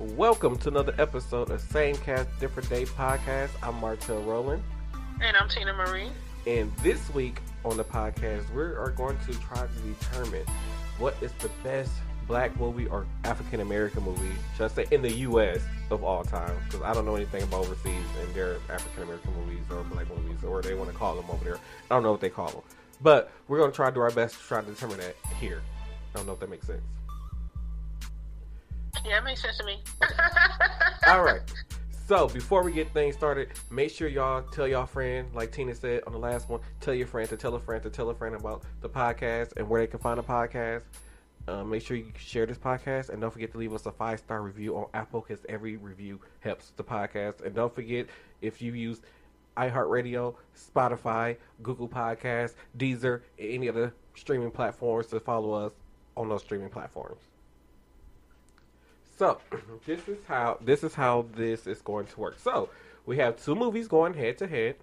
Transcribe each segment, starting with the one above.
Welcome to another episode of Same Cast, Different Day podcast. I'm Martell Rowland. And I'm Tina Marie. And this week on the podcast, we are going to try to determine what is the best black movie or African American movie, should I say, in the U.S. of all time. Because I don't know anything about overseas and their African American movies or black movies or they want to call them over there. I don't know what they call them. But we're going to try to do our best to try to determine that here. I don't know if that makes sense. Yeah, it makes sense to me. All right. So before we get things started, make sure y'all tell y'all friend, like Tina said on the last one, tell your friend to tell a friend to tell a friend about the podcast and where they can find the podcast. Make sure you share this podcast and don't forget to leave us a 5-star review on Apple because every review helps the podcast. And don't forget, if you use iHeartRadio, Spotify, Google Podcasts, Deezer, and any other streaming platforms, to follow us on those streaming platforms. So, this is how this is going to work. So, we have two movies going head to head,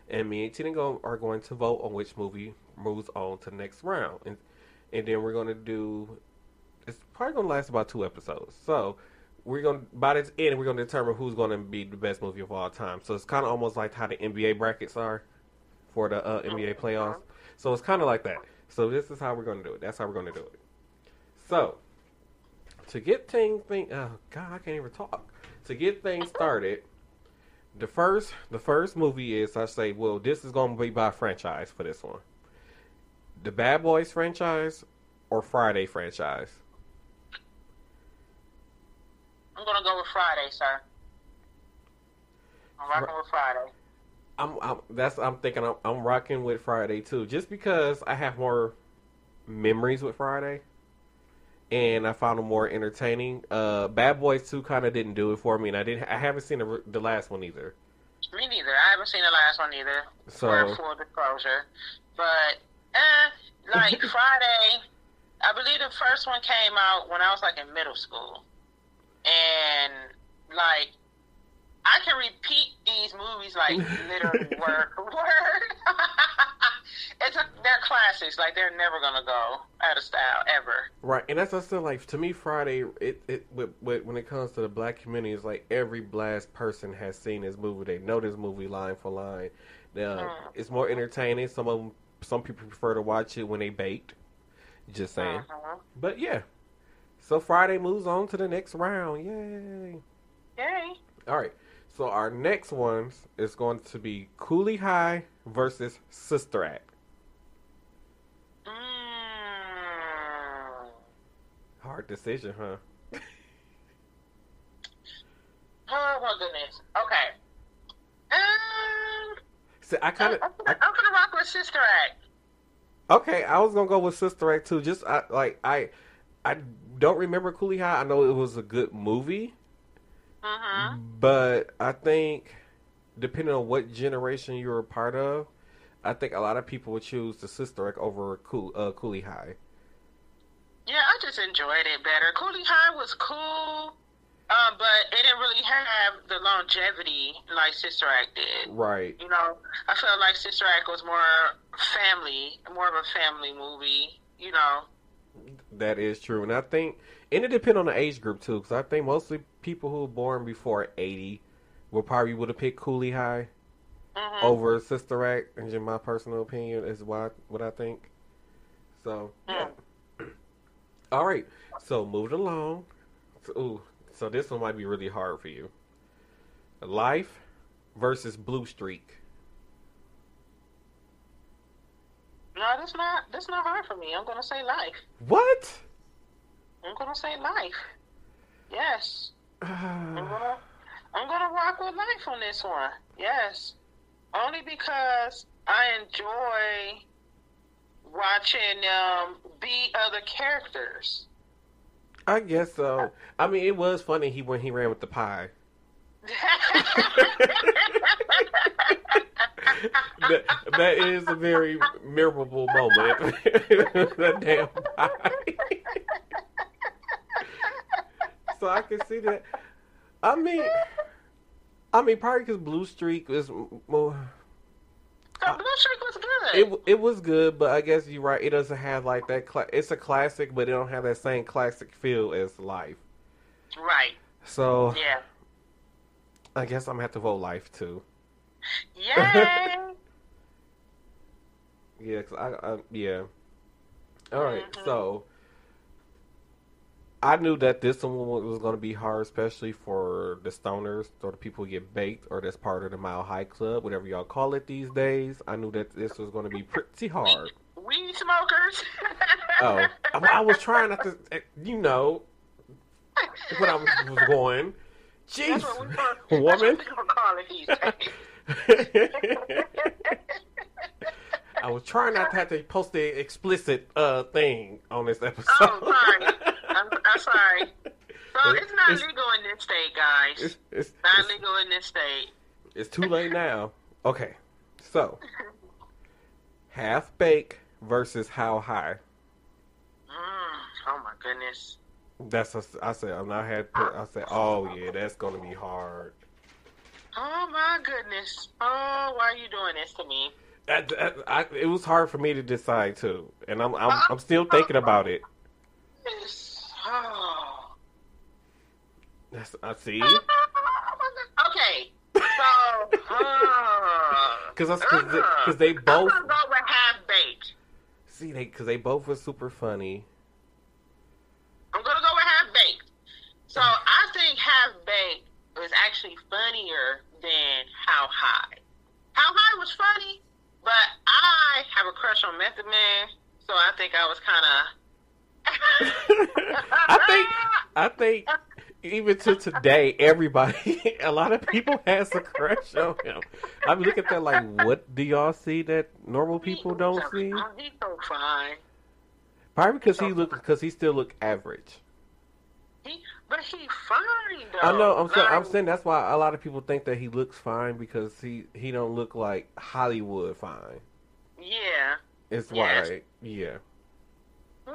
and me and Tina are going to vote on which movie moves on to the next round. And then we're going to do, it's probably going to last about 2 episodes. So, by this end, we're going to determine who's going to be the best movie of all time. So, it's kind of almost like how the NBA brackets are for the NBA playoffs. So, it's kind of like that. So, this is how we're going to do it. That's how we're going to do it. So, to get things, oh God, I can't even talk. To get things started, the first movie is, I say, well, this is going to be by franchise for this one. The Bad Boys franchise or Friday franchise? I'm going to go with Friday, sir. I'm rocking with Friday. I'm rocking with Friday too, just because I have more memories with Friday. And I found them more entertaining. Bad Boys 2 kind of didn't do it for me, and I haven't seen the last one either. Me neither. I haven't seen the last one either. For full disclosure, but like Friday, I believe the first one came out when I was like in middle school, and like I can repeat these movies like literally word for word. They're classics. Like they're never gonna go out of style ever. Right, and that's still like to me. Friday, when it comes to the black community, it's like every black person has seen this movie. They know this movie line for line. It's more entertaining. Some people prefer to watch it when they baked. Just saying. But yeah, so Friday moves on to the next round. Yay! Yay! All right. So our next ones is going to be Coolie High versus Sister Act. Hard decision, huh? Oh my goodness. Okay. See, I'm gonna rock with Sister Act. Okay, I was gonna go with Sister Act too. Just I don't remember Coolie High. I know it was a good movie. But I think, depending on what generation you're a part of, I think a lot of people would choose the Sister Act over Coolie High. Yeah, I just enjoyed it better. Coolie High was cool, but it didn't really have the longevity like Sister Act did. Right. You know, I felt like Sister Act was more of a family movie, you know. That is true. And I think, and it depends on the age group too, because I think mostly people who were born before 80 would have picked Coolie High over Sister Act, in my personal opinion, is what I think. So, yeah. All right. So, moving along. So this one might be really hard for you. Life versus Blue Streak. No, that's not hard for me. I'm gonna say Life. What? I'm gonna say Life. Yes. I'm gonna rock with Life on this one. Yes. Only because I enjoy watching be other characters. I guess so. I mean, it was funny when he ran with the pie. that is a very memorable moment. That damn pie. So I can see that. I mean, probably because Blue Streak is more. Blue Streak was good. It was good, but I guess you're right. It doesn't have like that. It's a classic, but it don't have that same classic feel as Life. Right. So Yeah. I guess I'm gonna have to vote Life too. Yay! Yeah, yeah. All right, Mm-hmm. so I knew that this one was going to be hard, especially for the stoners or the people who get baked or that's part of the Mile High Club, whatever y'all call it these days. I knew that this was going to be pretty hard. Weed smokers. Oh, I was trying not to, when I was going. Jeez, woman. That's what people call it these days. I was trying not to have to post the explicit thing on this episode. Oh, sorry. I'm sorry. So it's not legal in this state, guys. It's not legal in this state. It's too late now. Okay, so Half Baked versus How High. Oh my goodness. I said I said, oh yeah, that's gonna be hard. Oh my goodness. Oh, why are you doing this to me? It was hard for me to decide too, and I'm still thinking about it. Oh. I see. Okay, so because they both. I'm gonna go with Half Baked. See, because they both were super funny. I'm gonna go with Half Baked. So I think Half Baked was actually funnier than How High. How High was funny, but I have a crush on Method Man, so I think I was kind of. I think even to today, everybody, a lot of people has a crush on him. I look at that like, what do y'all see that normal people don't see? He's so fine. Probably because he still look average. But he fine though. I know. I'm saying that's why a lot of people think that he looks fine because he don't look like Hollywood fine. Yeah. It's why. Yeah. Ooh,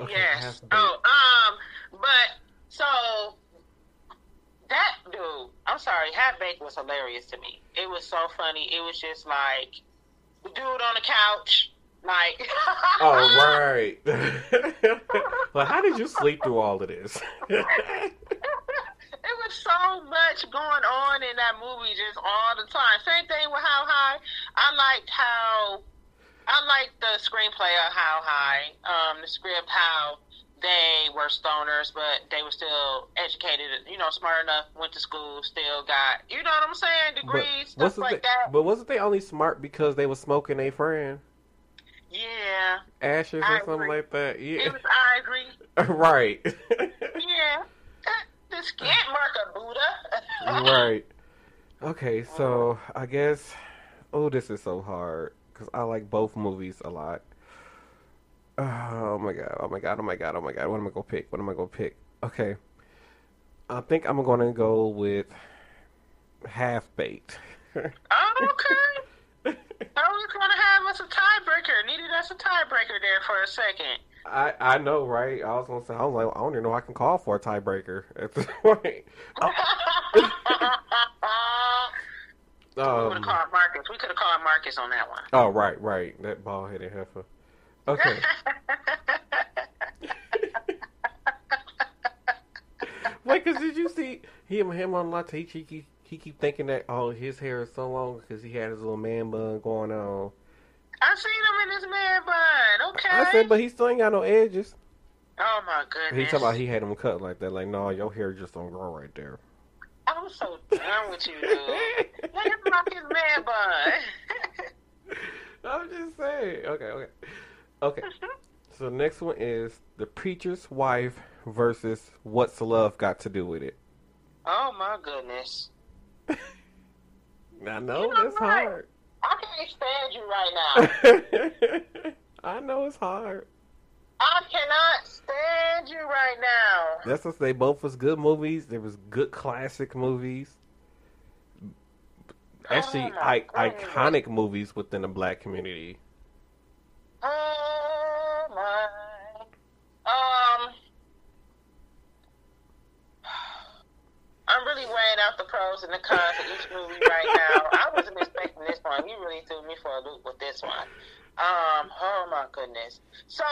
Okay, yes. But so that dude, I'm sorry, Half Baked was hilarious to me. It was so funny. It was just like the dude on the couch, like. Oh right. Well, how did you sleep through all of this? It was so much going on in that movie just all the time. Same thing with How High. I liked the screenplay of How High, the script, how they were stoners, but they were still educated, smart enough, went to school, still got, you know what I'm saying, degrees, stuff like that. But wasn't they only smart because they were smoking a friend? Yeah. Ashes or something like that? Yeah. It was I agree. Right. Yeah. The skid mark of Buddha. Right. Okay, so I guess, this is so hard. Because I like both movies a lot. Oh my god. What am I going to pick? Okay. I think I'm going to go with Half Baked. Oh, okay. I was going to have us a tiebreaker. Needed us a tiebreaker there for a second. I know, right? I was going to say, I was like, I don't even know I can call for a tiebreaker at this point. We could have called Marcus on that one. Oh, right. That bald-headed heifer. Okay. Wait, because did you see him on La Teach? He keep thinking that, his hair is so long because he had his little man bun going on. I seen him in his man bun. Okay. I said, but he still ain't got no edges. Oh, my goodness. He talking about he had him cut like that. Like, no, your hair just don't grow right there. I'm so done with you, dude. Let him rock his man bun. I'm just saying. Okay. So next one is The Preacher's Wife versus What's Love Got to Do with It. Oh my goodness. I know that's hard. I can't stand you right now. I know it's hard. I cannot stand you right now. That's what they both was good movies. They was good classic movies. Actually, iconic movies within the black community. Oh my. I'm really weighing out the pros and the cons of each movie right now. I wasn't expecting this one. You really threw me for a loop with this one. Oh my goodness. So,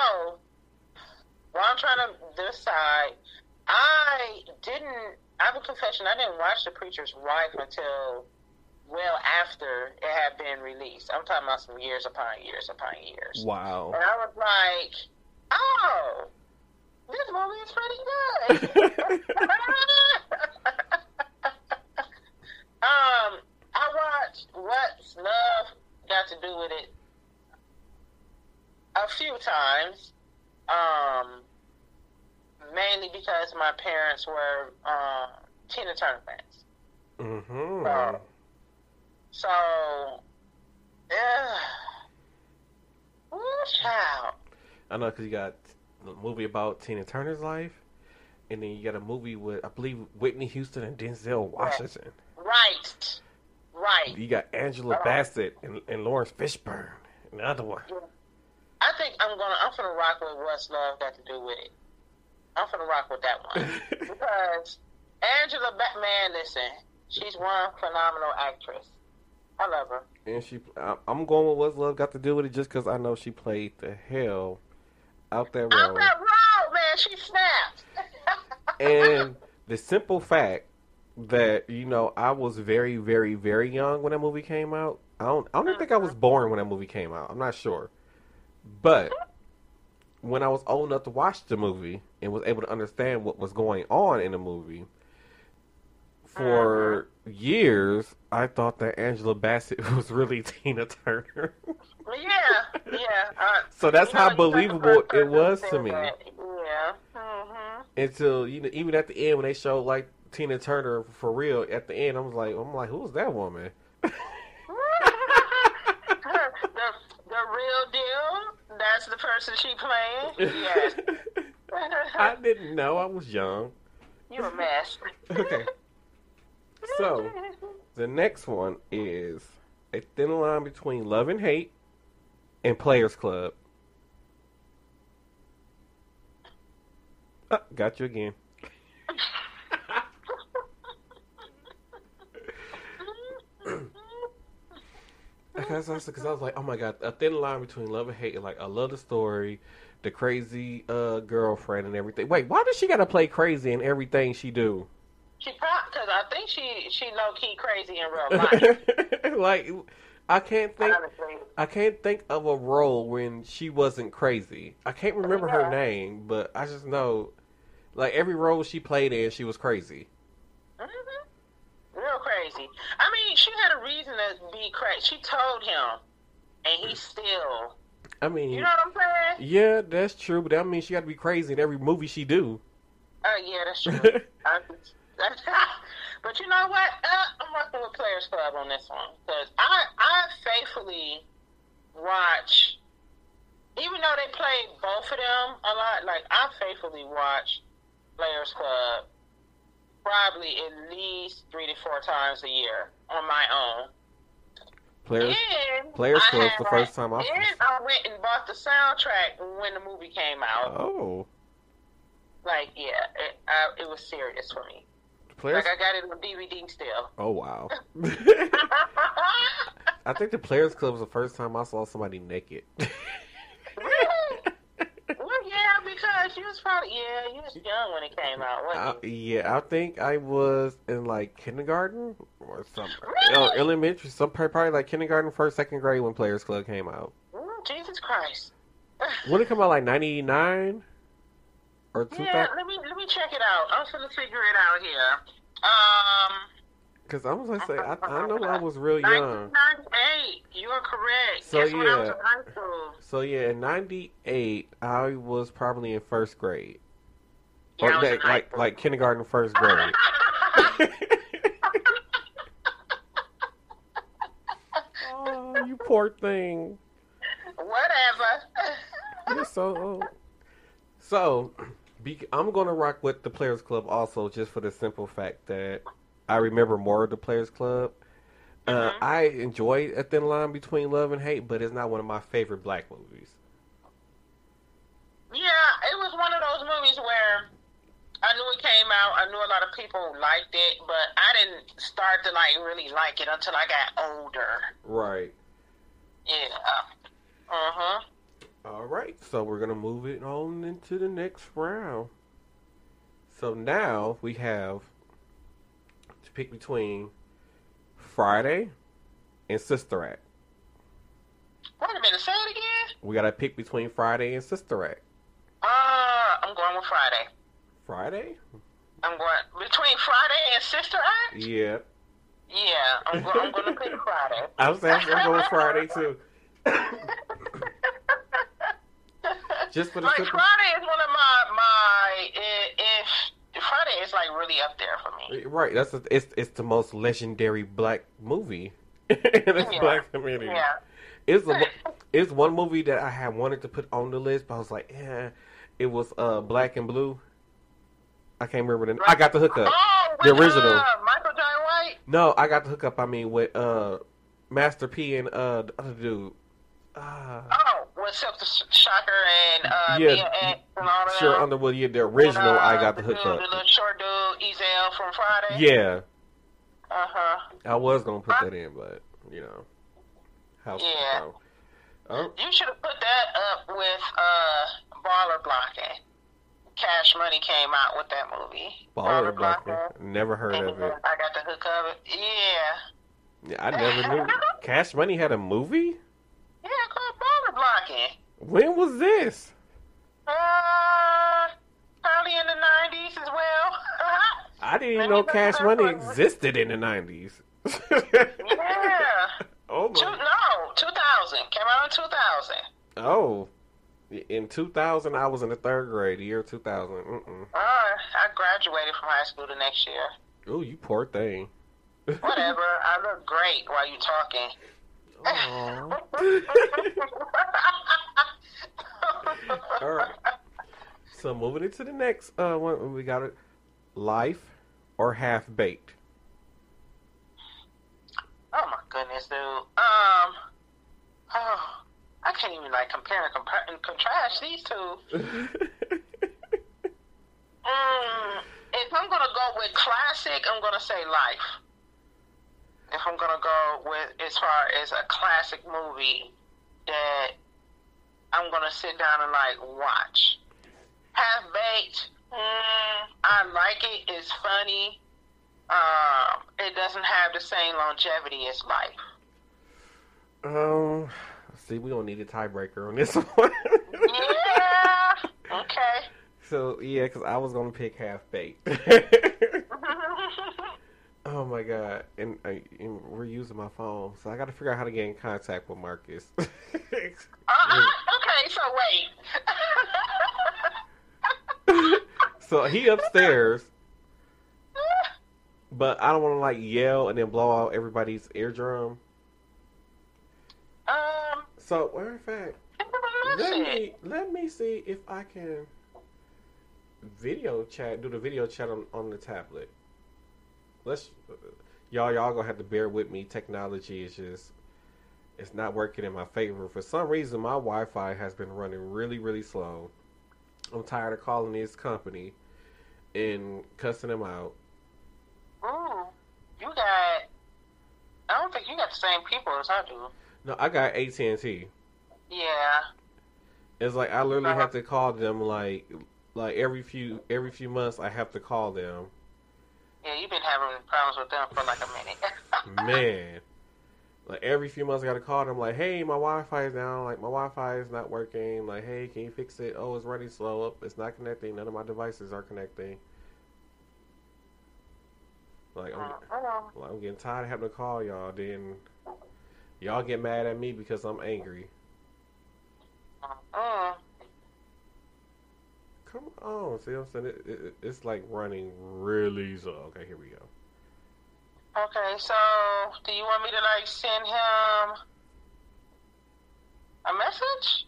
while I'm trying to decide, I didn't I have a confession. I didn't watch The Preacher's Wife until well after it had been released. I'm talking about some years upon years upon years. Wow. And I was like, oh, this movie is pretty good. I watched What's Love Got to Do with It a few times. Mainly because my parents were Tina Turner fans. Mm-hmm. So yeah. Ooh, child. I know, because you got a movie about Tina Turner's life, and then you got a movie with, I believe, Whitney Houston and Denzel Washington. Right. You got Angela Bassett and Lawrence Fishburne, another one. I think I'm gonna rock with What's Love Got to Do with It. I'm gonna rock with that one because Angela Batman, listen, she's one phenomenal actress. I love her. And I'm going with What's Love Got to Do with It just because I know she played the hell out that role. Out that role, man, she snapped. And the simple fact that, you know, I was very, very, very young when that movie came out. I don't even think I was born when that movie came out. I'm not sure. But when I was old enough to watch the movie and was able to understand what was going on in the movie, for years, I thought that Angela Bassett was really Tina Turner. Yeah. So that's how believable it was to me. Yeah. Mm-hmm. Until, you know, even at the end when they showed like Tina Turner for real at the end, I'm like, who's that woman? the real deal. That's the person she playing. Yes. I didn't know. I was young. You a mess. Okay. So, the next one is A Thin Line Between Love and Hate and Players Club. Oh, got you again. Because I was like, oh my god, A Thin Line Between Love and Hate. And like, I love the story, the crazy girlfriend and everything. Wait, why does she gotta play crazy in everything she do? She probably, because I think she low key crazy in real life. Like, I can't think of a role when she wasn't crazy. I can't remember her name, but I just know, like, every role she played in, she was crazy. Mm-hmm. Real crazy. I mean, she had a reason to be crazy. She told him, and he still. I mean, you know what I'm saying? Yeah, that's true. But I mean, she got to be crazy in every movie she do. Yeah, that's true. But you know what? I'm working with Players Club on this one because I faithfully watch, even though they play both of them a lot. Like, I faithfully watch Players Club probably at least 3 to 4 times a year on my own. Players Club the first time I went and bought the soundtrack when the movie came out. Oh. Like, yeah, it was serious for me. Players... Like, I got it on DVD still. Oh, wow. I think the Players Club was the first time I saw somebody naked. Really? Well, yeah, because you was young when it came out, wasn't you? Yeah, I think I was in, like, kindergarten or something. Really? Elementary, probably like kindergarten, first, second grade when Players Club came out. Jesus Christ. When it come out, like, 99? Or 2000? Yeah, let me check it out. I'm gonna figure it out here. Because I was gonna say, I know I was real young. 1998. You are correct. So That's yeah. when I was in high school. So yeah, in '98, I was probably in first grade. Yeah, Or I was in high school. like kindergarten, first grade. Oh, you poor thing. Whatever. You're so old. So, I'm going to rock with the Players Club also, just for the simple fact that I remember more of the Players Club. I enjoyed A Thin Line Between Love and Hate, but it's not one of my favorite black movies. Yeah, it was one of those movies where I knew it came out. I knew a lot of people liked it, but I didn't start to like really like it until I got older. Right. Yeah. All right, so we're going to move it on into the next round. So now we have pick between Friday and Sister Act. Wait a minute, say it again. We gotta pick between Friday and Sister Act. I'm going with Friday. Friday? I'm going between Friday and Sister Act. Yeah. Yeah, I'm going to pick Friday. I'm going with Friday too. Just for the like Friday is one of my if Friday is like really up there for me. Right, it's the most legendary black movie in the black community. Yeah. It's one movie that I had wanted to put on the list, but I was like, yeah, it was Black and Blue. I can't remember the name. I got the hookup. Oh, the original. Michael J. White? No, I got the hookup. I mean, with Master P and the other dude. With Silk the Shocker and Mia X and all that. Sure, Underwood. Yeah, the original. And, I got the hookup. The little short dude, Ezel from Friday. Yeah. I was gonna put that in, but you know, house. Yeah. You should have put that up with Baller Blocking. Cash Money came out with that movie. Baller Blocking. Never heard of it. I got the hook of it. Yeah. I never knew. Cash Money had a movie? Yeah, called Baller Blocking. When was this? Probably in the 90s as well. I didn't even know Cash Money existed in the 90s. Yeah. Oh my. No, 2000. Came out in 2000. Oh. In 2000, I was in the 3rd grade, the year 2000. I graduated from high school the next year. Oh, you poor thing. Whatever. I look great while you talking. All right. So moving into the next one, we got it. Life or Half Baked. Oh my goodness, dude. I can't even like compare and contrast these two. If I'm gonna go with classic, I'm gonna say Life. If I'm gonna go with as far as a classic movie that I'm gonna sit down and like watch. Half Baked, I like it. It's funny. It doesn't have the same longevity as Life. See, we don't need a tiebreaker on this one. Yeah. Okay. So yeah, because I was gonna pick Half Baked. Oh my god! And we're using my phone, so I got to figure out how to get in contact with Marcus. Okay, so wait. So he upstairs, but I don't want to like yell and then blow out everybody's eardrum. So, matter of fact, let me see if I can do the video chat on the tablet. Y'all gonna have to bear with me. Technology is it's not working in my favor. For some reason, my Wi-Fi has been running really, really slow. I'm tired of calling this company and cussing them out. Ooh, I don't think you got the same people as I do. No, I got AT&T. Yeah. It's like I literally have to call them like every few months. I have to call them. Yeah, you've been having problems with them for like a minute. Man, like every few months I gotta call them. Like, hey, my Wi-Fi is down. Like my Wi-Fi is not working. Like, hey, can you fix it? Oh, it's running slow. Up, it's not connecting. None of my devices are connecting. Like I'm getting tired of having to call y'all. Then y'all get mad at me because I'm angry. Come on, see what I'm saying? It's like running really slow. Okay, here we go. Okay, so do you want me to like send him a message?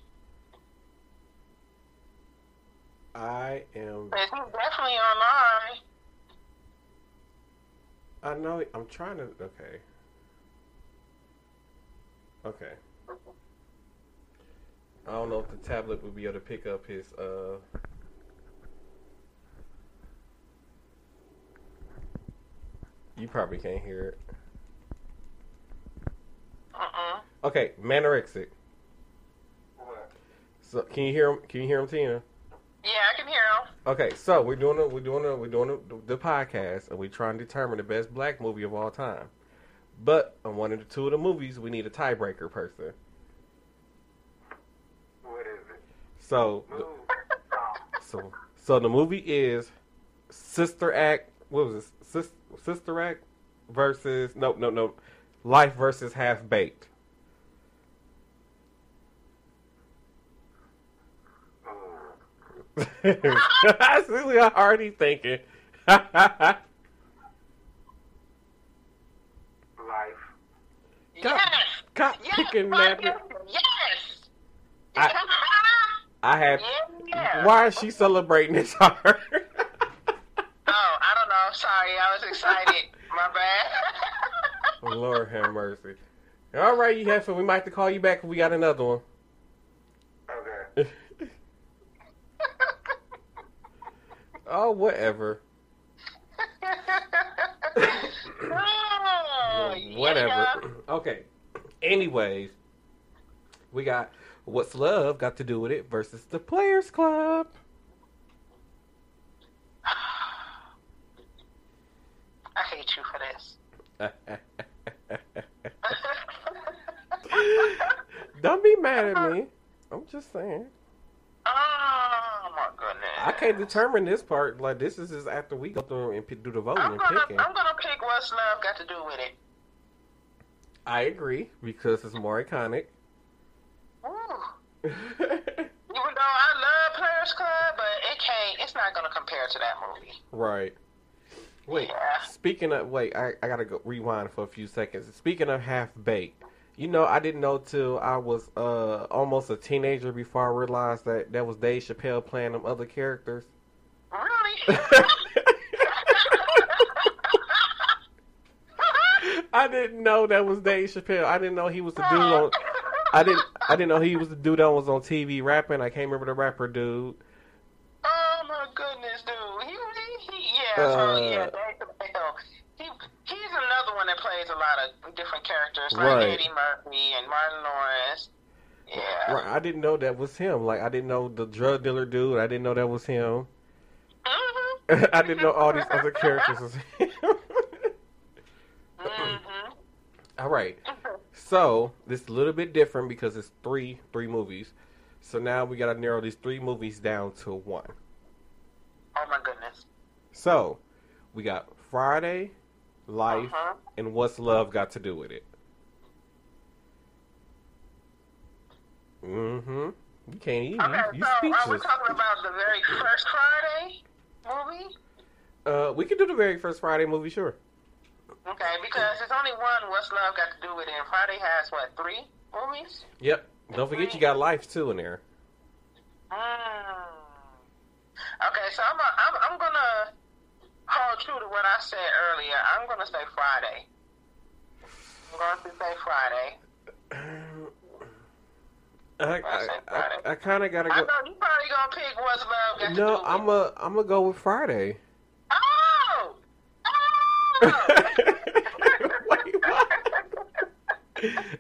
I am. He's definitely online. I know. I'm trying to. Okay. Okay. I don't know if the tablet would be able to pick up his. You probably can't hear it. Okay, Manorexic. What? So can you hear him? Can you hear him, Tina? Yeah, I can hear him. Okay, so we're doing the podcast, and we're trying to determine the best black movie of all time. But on one of the two of the movies, we need a tiebreaker person. What is it? So the movie is Sister Act. What was this? Sister Act versus no. Life versus Half Baked. Seriously, I'm already thinking. Life. Stop picking that. Yes. I have. Yeah. Why is she celebrating this hard? Oh, I don't know. Sorry, I was excited. My bad. Lord have mercy. All right, you have. So we might have to call you back if we got another one. Okay. Oh, whatever. Whatever. Yeah. Okay. Anyways, we got What's Love Got to Do With It versus The Players Club. I hate you for this. Don't be mad at me. I'm just saying. Oh my goodness! I can't determine this part. Like, this is just after we go through and do the voting and picking. I'm gonna pick What's Love Got to Do With It. I agree because it's more iconic. Ooh. Even though I love Players Club, but it's not gonna compare to that movie. Right. Wait. Yeah. Speaking of, I gotta go rewind for a few seconds. Speaking of Half Baked, I didn't know till I was almost a teenager before I realized that was Dave Chappelle playing them other characters. Really? I didn't know that was Dave Chappelle. I didn't know he was the dude on. I didn't know he was the dude that was on TV rapping. I can't remember the rapper dude. Oh my goodness, dude. Dave Chappelle. He's another one that plays a lot of different characters, like Right. Eddie Murphy and Martin Lawrence. Yeah. Right. I didn't know that was him. Like, I didn't know the drug dealer dude. I didn't know that was him. Mm-hmm. I didn't know all these other characters was him. Mm-hmm. All right. So this is a little bit different because it's three movies. So now we gotta narrow these 3 movies down to 1. Oh my goodness. So we got Friday, Life, Uh-huh. and What's Love Got to Do With It. Mm-hmm. You can't eat. Okay, You so are we speechless. talking about the very first Friday movie? We could do the very first Friday movie, sure. Okay, because there's only one What's Love Got to Do With It, and Friday has, 3 movies? Yep. Don't forget you got Life too in there. Okay, so I'm gonna hold true to what I said earlier. I'm gonna say Friday. I'm going to say Friday. I kind of gotta I go. know you probably gonna pick What's Love Got to Do No, With It. I'm gonna go with Friday. Oh! Wait, what?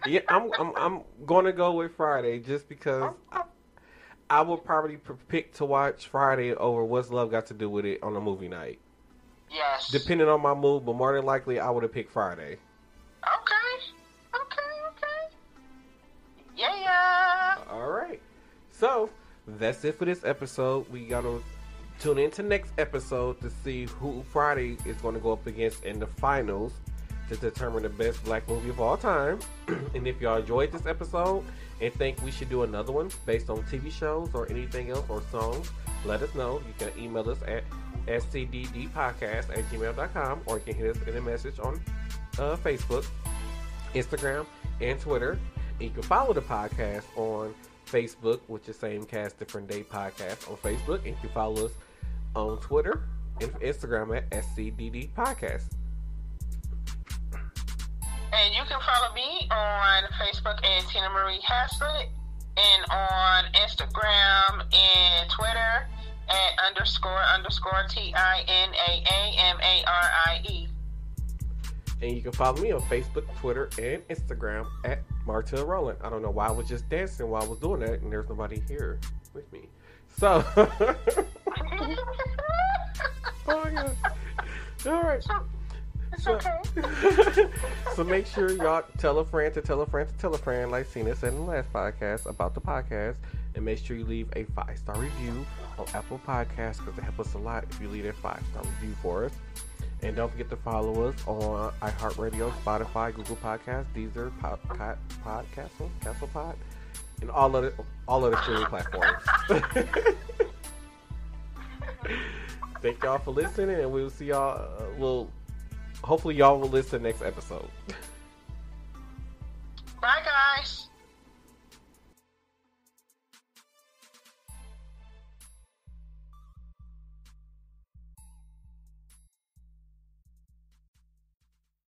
Yeah, I'm gonna go with Friday just because I would probably pick to watch Friday over What's Love Got to Do With It on a movie night. Yes. Depending on my mood, but more than likely I would have picked Friday. Okay. Yeah. All right. So that's it for this episode. We gotta tune in to next episode to see who Friday is going to go up against in the finals to determine the best black movie of all time. And if y'all enjoyed this episode and think we should do another one based on TV shows or anything else or songs, let us know. You can email us at scddpodcast@gmail.com, or you can hit us in a message on Facebook, Instagram, and Twitter. And you can follow the podcast on Facebook, which is Same Cast Different Day Podcast on Facebook. And you can follow us on Twitter and Instagram at SCDD Podcast. And you can follow me on Facebook at Tina Marie Haslett, and on Instagram and Twitter at __TINAAMARIE. And you can follow me on Facebook, Twitter, and Instagram at Martell Rowland. I don't know why I was just dancing while I was doing that, and there's nobody here with me. So Oh my god. All right. It's So, okay. so make sure y'all tell a friend to tell a friend to tell a friend, like Cena said in the last podcast about the podcast, and make sure you leave a 5-star review on Apple Podcasts because it helps us a lot if you leave a 5-star review for us. And don't forget to follow us on iHeartRadio, Spotify, Google Podcasts, Deezer, Castlepod, and all of the streaming platforms. Thank y'all for listening, and we'll see y'all. Hopefully y'all will listen next episode.